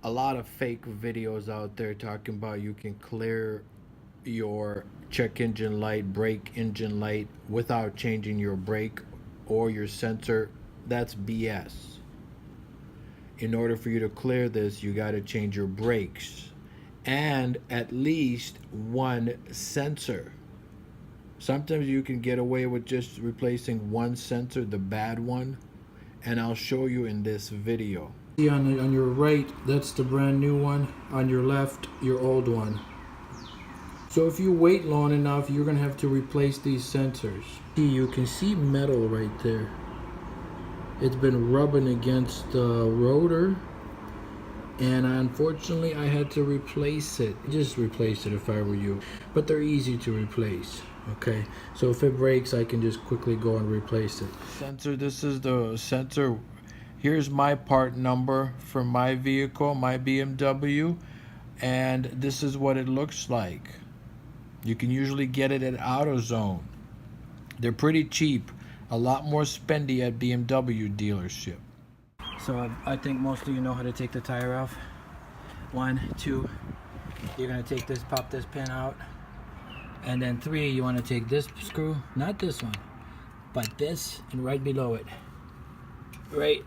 a lot of fake videos out there talking about you can clear your check engine light, brake engine light without changing your brake or your sensor. That's BS. In order for you to clear this, you got to change your brakes and at least one sensor. Sometimes you can get away with just replacing one sensor, the bad one, and I'll show you in this video. See on your right, that's the brand new one. On your left, your old one. So if you wait long enough, you're gonna have to replace these sensors. See, you can see metal right there. It's been rubbing against the rotor, and unfortunately I had to replace it. Just replace it if I were you, but they're easy to replace. Okay, so if it breaks, I can just quickly go and replace it. Sensor, this is the sensor. Here's my part number for my vehicle, my BMW, and this is what it looks like. You can usually get it at AutoZone. They're pretty cheap, a lot more spendy at BMW dealership. So I think most of you know how to take the tire off. 1, 2, you're gonna take this, pop this pin out. And then 3, you want to take this screw, not this one, but this, and right below it. Right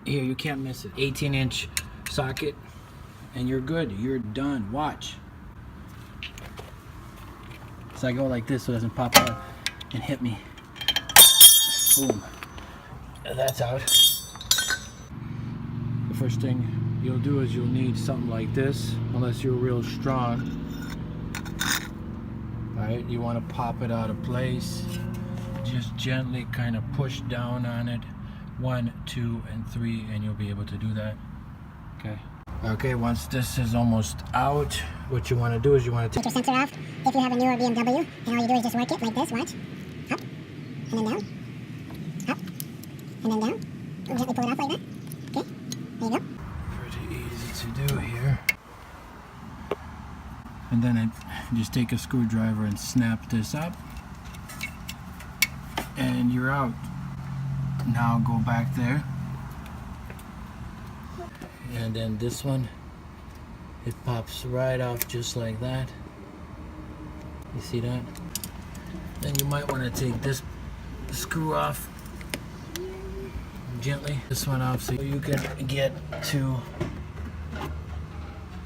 here, you can't miss it. 18-inch socket, and you're good. You're done. Watch. So I go like this so it doesn't pop out and hit me. Boom. And that's out. The first thing you'll do is you'll need something like this, unless you're real strong. Alright, you want to pop it out of place. Just gently kind of push down on it. 1, 2, and 3, and you'll be able to do that. Okay. Okay, once this is almost out, what you want to do is you want to take your sensor off. If you have a newer BMW, and all you do is just work it like this, watch. Up, and then down. Up, and then down. And gently pull it off like that. Okay, there you go. Pretty easy to do here. And then I just take a screwdriver and snap this up. And you're out. Now go back there. And then this one, it pops right off just like that. You see that? Then you might want to take this screw off gently. This one off so you can get to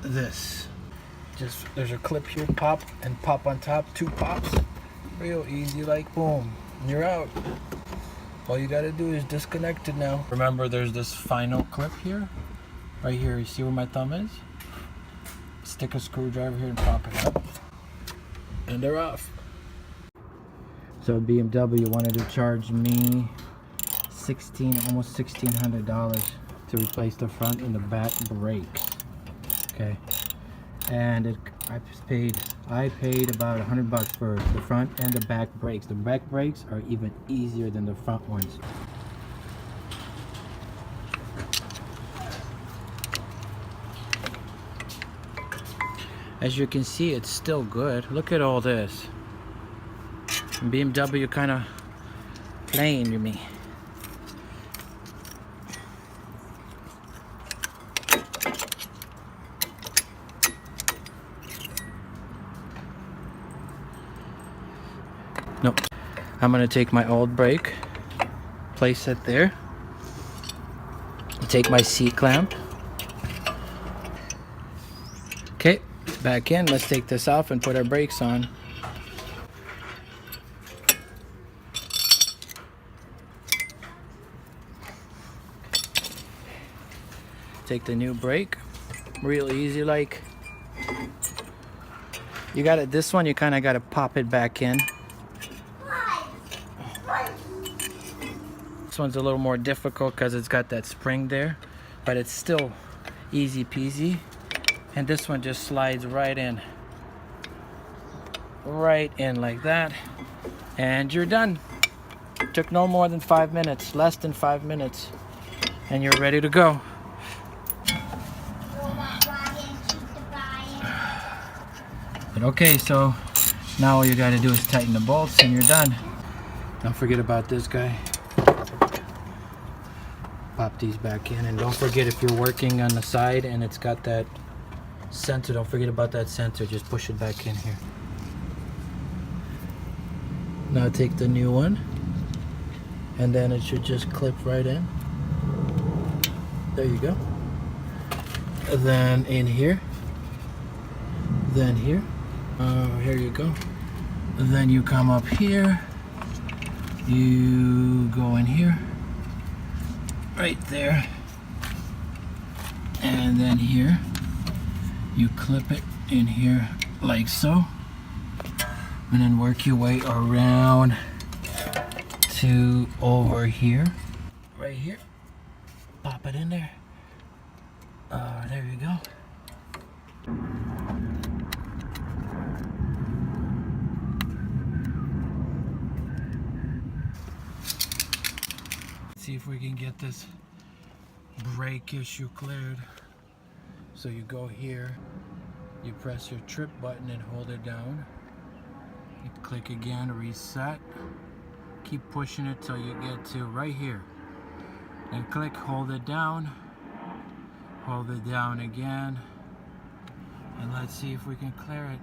this. Just there's a clip here, pop and pop on top, 2 pops. Real easy, like boom, and you're out. All you gotta do is disconnect it now. Remember, there's this final clip here. Right here, you see where my thumb is? Stick a screwdriver here and pop it up. And they're off. So BMW wanted to charge me almost $1,600 to replace the front and the back brakes. Okay. And I paid about $100 for the front and the back brakes. The back brakes are even easier than the front ones. As you can see, it's still good. Look at all this. BMW kind of playing to me. Nope. I'm gonna take my old brake, place it there. Take my seat clamp. Okay, back in. Let's take this off and put our brakes on. Take the new brake. Real easy, like. You got it. This one, you kind of got to pop it back in. This one's a little more difficult because it's got that spring there, but it's still easy peasy. And this one just slides right in like that, and you're done. Took no more than 5 minutes, less than 5 minutes, and you're ready to go. But okay, so now all you got to do is tighten the bolts and you're done. Don't forget about this guy. Pop these back in, and don't forget, if you're working on the side and it's got that sensor, don't forget about that sensor. Just push it back in here. Now take the new one, and then it should just clip right in. There you go. And then in here, then here, here you go. And then you come up here, you go in here, right there, and then here you clip it in here like so, and then work your way around to over here, right here, pop it in there. There you go. See if we can get this brake issue cleared. So you go here, you press your trip button and hold it down. You click again, reset. Keep pushing it till you get to right here. Then click, hold it down again. And let's see if we can clear it.